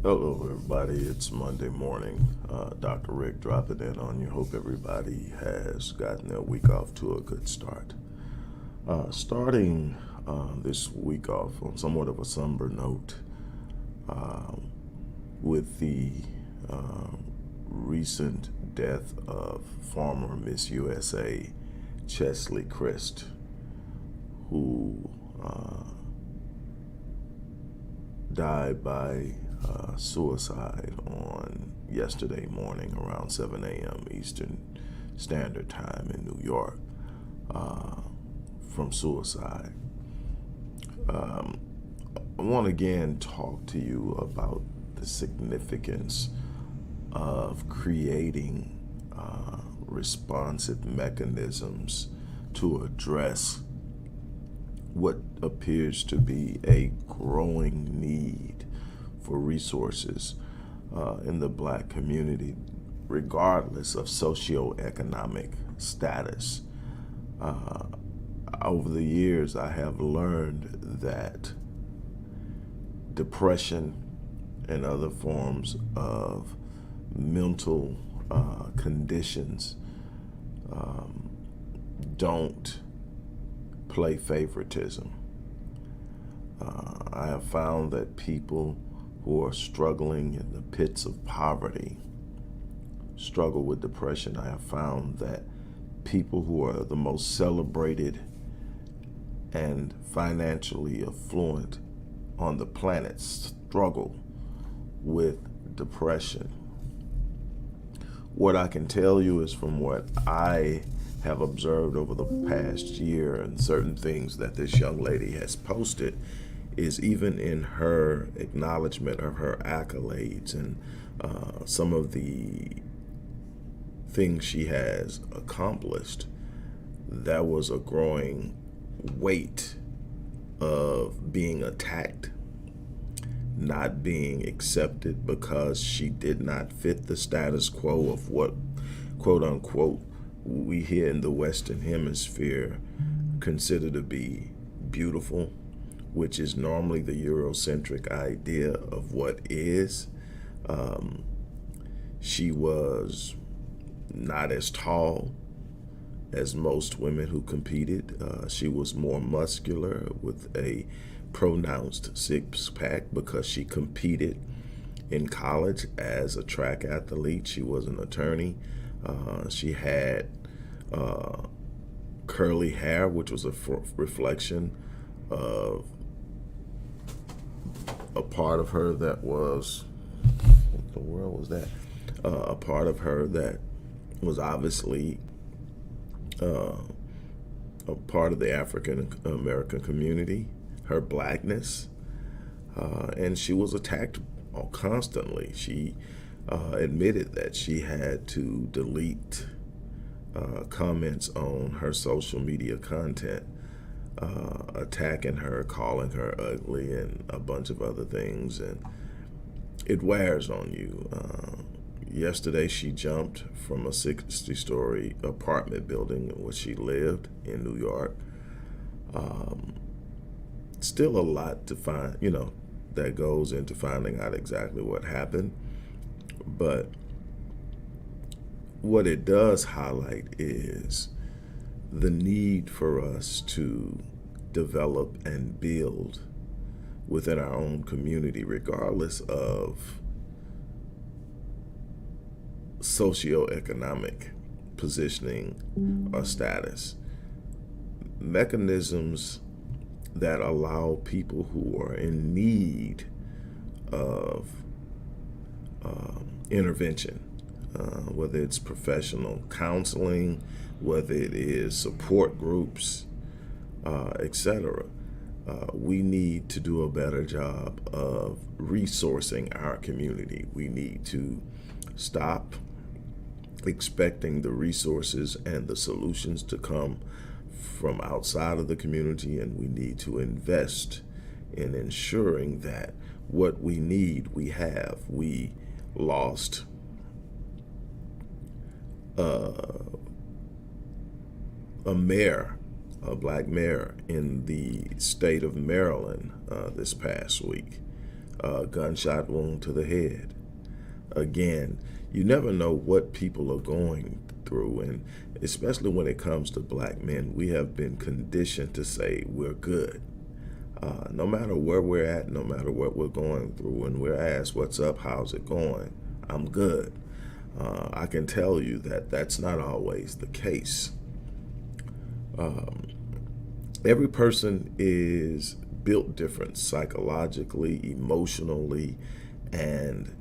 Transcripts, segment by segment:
Hello, everybody. It's Monday morning. Dr. Rick dropping in on you. Hope everybody has gotten their week off to a good start. Starting this week off on somewhat of a somber note with the recent death of former Miss USA, Cheslie Kryst, who died by suicide on yesterday morning around 7 a.m. Eastern Standard Time in New York from suicide. I want to again talk to you about the significance of creating responsive mechanisms to address what appears to be a growing need for resources in the Black community, regardless of socioeconomic status. Over the years, I have learned that depression and other forms of mental conditions don't play favoritism. I have found that people who are struggling in the pits of poverty struggle with depression. I have found that people who are the most celebrated and financially affluent on the planet struggle with depression. What I can tell you is from what I have observed over the past year and certain things that this young lady has posted is even in her acknowledgement of her accolades and some of the things she has accomplished, that was a growing weight of being attacked, not being accepted because she did not fit the status quo of what, quote unquote, we here in the Western Hemisphere consider to be beautiful, which is normally the Eurocentric idea of what is. She was not as tall as most women who competed. She was more muscular with a pronounced six-pack because she competed in college as a track athlete. She was an attorney. She had curly hair, which was a reflection of a part of her that was, what the world was that? A part of her that was obviously a part of the African American community, her blackness, and she was attacked constantly. She admitted that she had to delete comments on her social media content, attacking her, calling her ugly, and a bunch of other things, and it wears on you. Yesterday, she jumped from a 60-story apartment building in which she lived in New York. Still a lot to find, that goes into finding out exactly what happened. But what it does highlight is the need for us to develop and build within our own community, regardless of socioeconomic positioning or status. Mechanisms that allow people who are in need of intervention, whether it's professional counseling, whether it is support groups, etc. We need to do a better job of resourcing our community. We need to stop expecting the resources and the solutions to come from outside of the community, and we need to invest in ensuring that what we need, we have. We lost a mayor, a black mayor in the state of Maryland this past week. gunshot wound to the head. Again, you never know what people are going through, and especially when it comes to black men, we have been conditioned to say we're good. No matter where we're at, no matter what we're going through, when we're asked, what's up, how's it going? I'm good. I can tell you that that's not always the case. Every person is built different psychologically, emotionally, and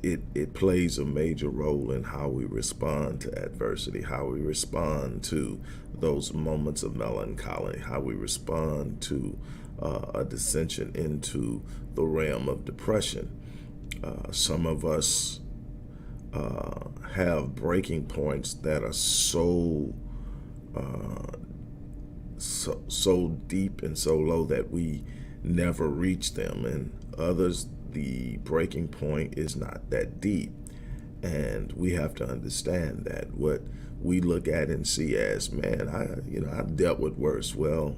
it plays a major role in how we respond to adversity, how we respond to those moments of melancholy, how we respond to a descension into the realm of depression. Some of us have breaking points that are so deep and so low that we never reach them, and others, the breaking point is not that deep. And we have to understand that what we look at and see as, man, I've dealt with worse. Well,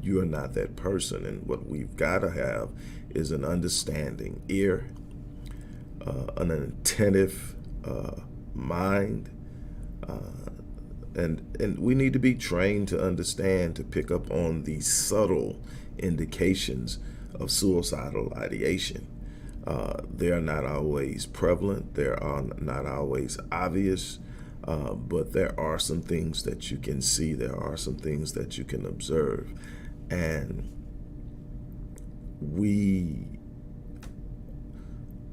you are not that person, and what we've got to have is an understanding ear, an attentive mind, and we need to be trained to understand, to pick up on the subtle indications of suicidal ideation. They are not always prevalent, they are not always obvious, but there are some things that you can see, there are some things that you can observe. And we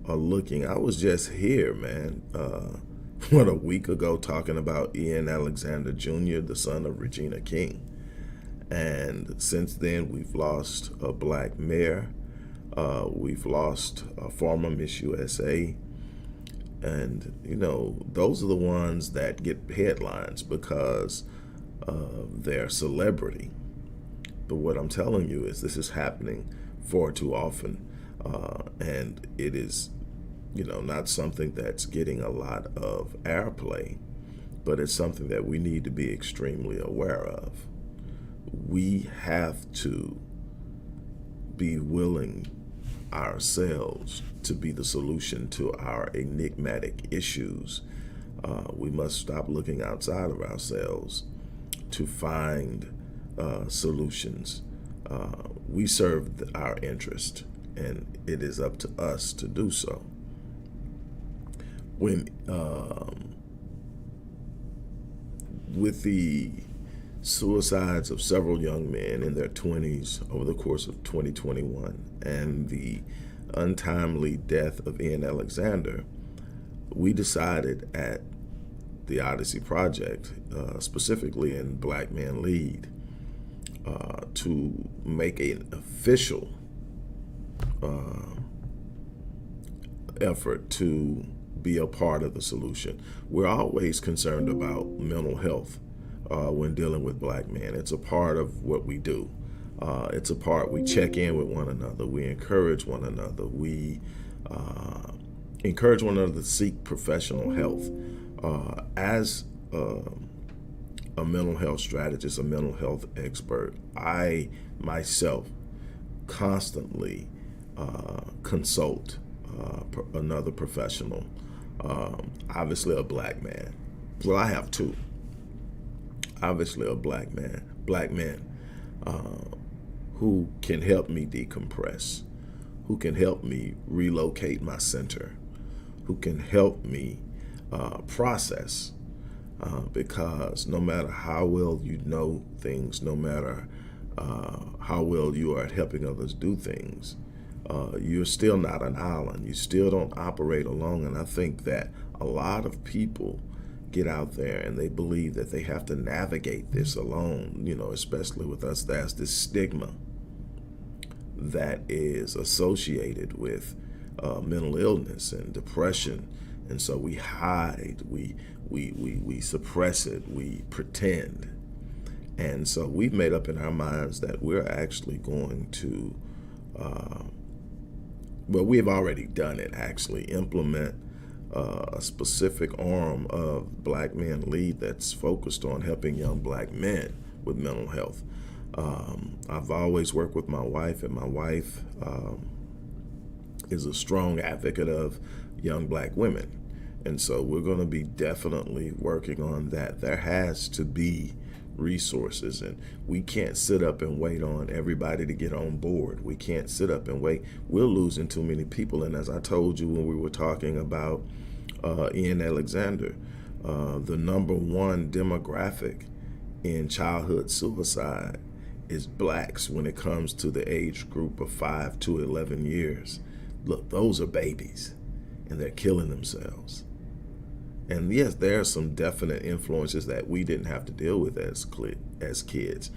are looking, I was just here, man, a week ago, talking about Ian Alexander Jr., the son of Regina King. And since then, we've lost a black mayor. We've lost a former Miss USA. And, those are the ones that get headlines because of their celebrity. But what I'm telling you is this is happening far too often. And it is, not something that's getting a lot of airplay, but it's something that we need to be extremely aware of. We have to be willing ourselves to be the solution to our enigmatic issues. We must stop looking outside of ourselves to find solutions. We serve our interest, and it is up to us to do so. When with the suicides of several young men in their 20s over the course of 2021 and the untimely death of Ian Alexander, we decided at the Odyssey Project, specifically in Black Men Lead, to make an official effort to be a part of the solution. We're always concerned about mental health when dealing with black men. It's a part of what we do. It's a part, we check in with one another. We encourage one another. We encourage one another to seek professional health. As a mental health strategist, a mental health expert, I myself constantly consult another professional, obviously a black man. Well, I have two. Obviously a black men who can help me decompress, who can help me relocate my center, who can help me process, because no matter how well you know things, no matter how well you are at helping others do things, you're still not an island. You still don't operate alone. And I think that a lot of people get out there and they believe that they have to navigate this alone, especially with us. There's this stigma that is associated with mental illness and depression. And so we hide, we suppress it, we pretend. And so we've made up in our minds that we're actually going to, we've already done it, actually implement a specific arm of Black Men Lead that's focused on helping young black men with mental health. I've always worked with my wife, and my wife is a strong advocate of young black women. And so we're going to be definitely working on that. There has to be resources, and we can't sit up and wait on everybody to get on board. We can't sit up and wait. We're losing too many people. And as I told you when we were talking about Ian Alexander, the number one demographic in childhood suicide is blacks when it comes to the age group of 5 to 11 years. Look, those are babies, and they're killing themselves. And yes, there are some definite influences that we didn't have to deal with as kids.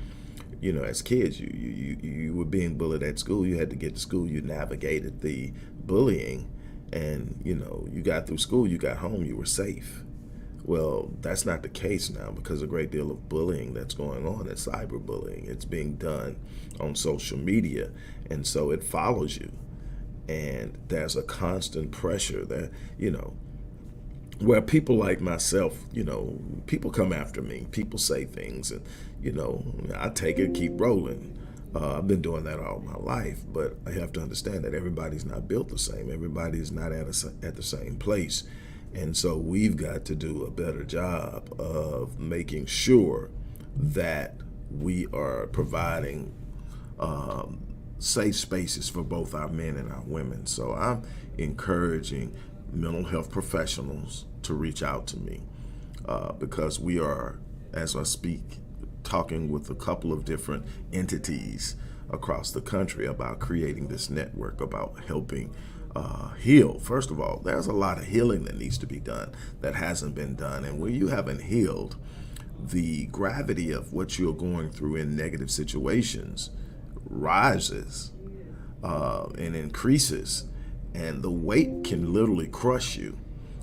You know, as kids, you were being bullied at school. You had to get to school. You navigated the bullying, and you know, you got through school. You got home. You were safe. Well, that's not the case now, because a great deal of bullying that's going on is cyberbullying. It's being done on social media, and so it follows you. And there's a constant pressure that, you know, where people like myself, you know, people come after me, people say things, and, you know, I take it, keep rolling. I've been doing that all my life, but I have to understand that everybody's not built the same. Everybody's not at the same place. And so we've got to do a better job of making sure that we are providing safe spaces for both our men and our women. So I'm encouraging mental health professionals to reach out to me because we are, as I speak, talking with a couple of different entities across the country about creating this network, about helping heal. First of all, there's a lot of healing that needs to be done that hasn't been done. And where you haven't healed, the gravity of what you're going through in negative situations rises and increases, and the weight can literally crush you.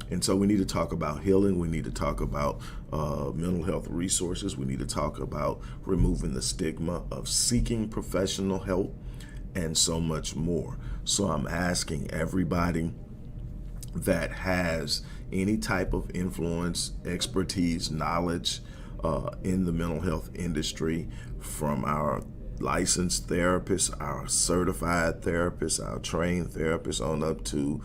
And so we need to talk about healing. We need to talk about mental health resources. We need to talk about removing the stigma of seeking professional help, and so much more. So I'm asking everybody that has any type of influence, expertise, knowledge in the mental health industry, from our licensed therapists, our certified therapists, our trained therapists, on up to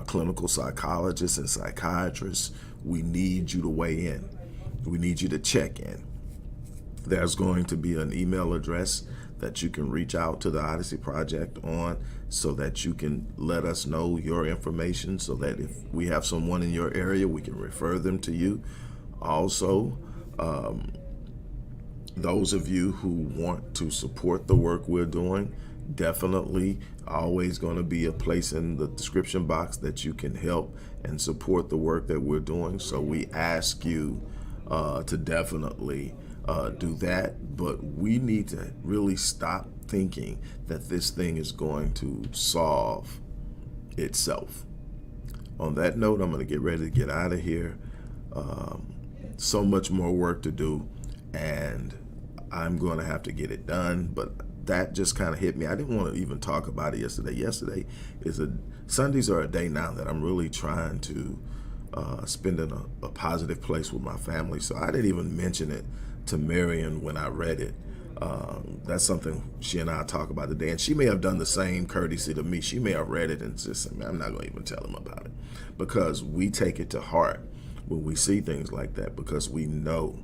clinical psychologists and psychiatrists, we need you to weigh in. We need you to check in. There's going to be an email address that you can reach out to the Odyssey Project on, so that you can let us know your information, so that if we have someone in your area, we can refer them to you. Also, those of you who want to support the work we're doing, definitely always going to be a place in the description box that you can help and support the work that we're doing. So we ask you to definitely do that, but we need to really stop thinking that this thing is going to solve itself. On that note, I'm going to get ready to get out of here. So much more work to do, and I'm going to have to get it done, but that just kind of hit me. I didn't want to even talk about it yesterday. Yesterday is Sundays are a day now that I'm really trying to spend in a positive place with my family. So I didn't even mention it to Marion when I read it. That's something she and I talk about today, and she may have done the same courtesy to me. She may have read it and just said, I'm not going to even tell him about it, because we take it to heart when we see things like that, because we know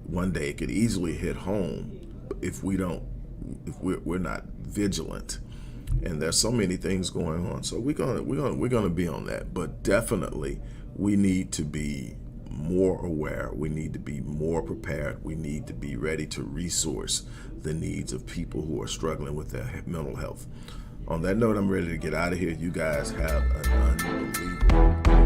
one day it could easily hit home if we're not vigilant. And there's so many things going on, so we're gonna be on that. But definitely, we need to be more aware. We need to be more prepared. We need to be ready to resource the needs of people who are struggling with their mental health. On that note, I'm ready to get out of here. You guys have an unbelievable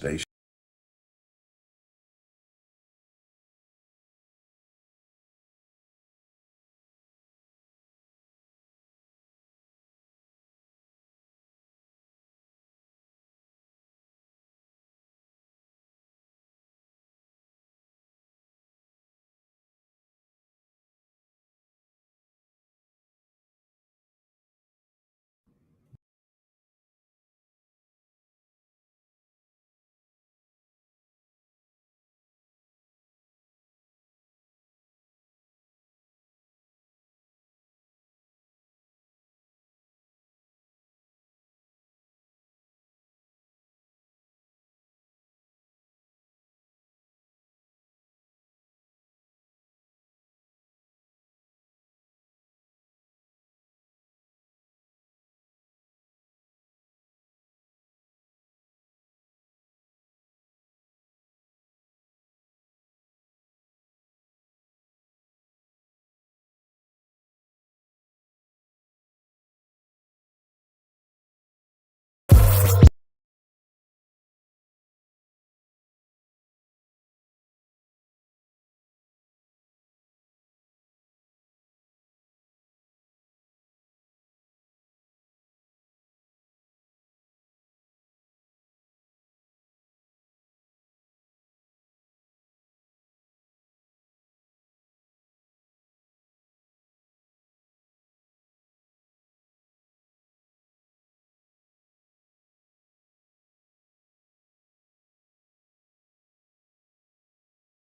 devastation.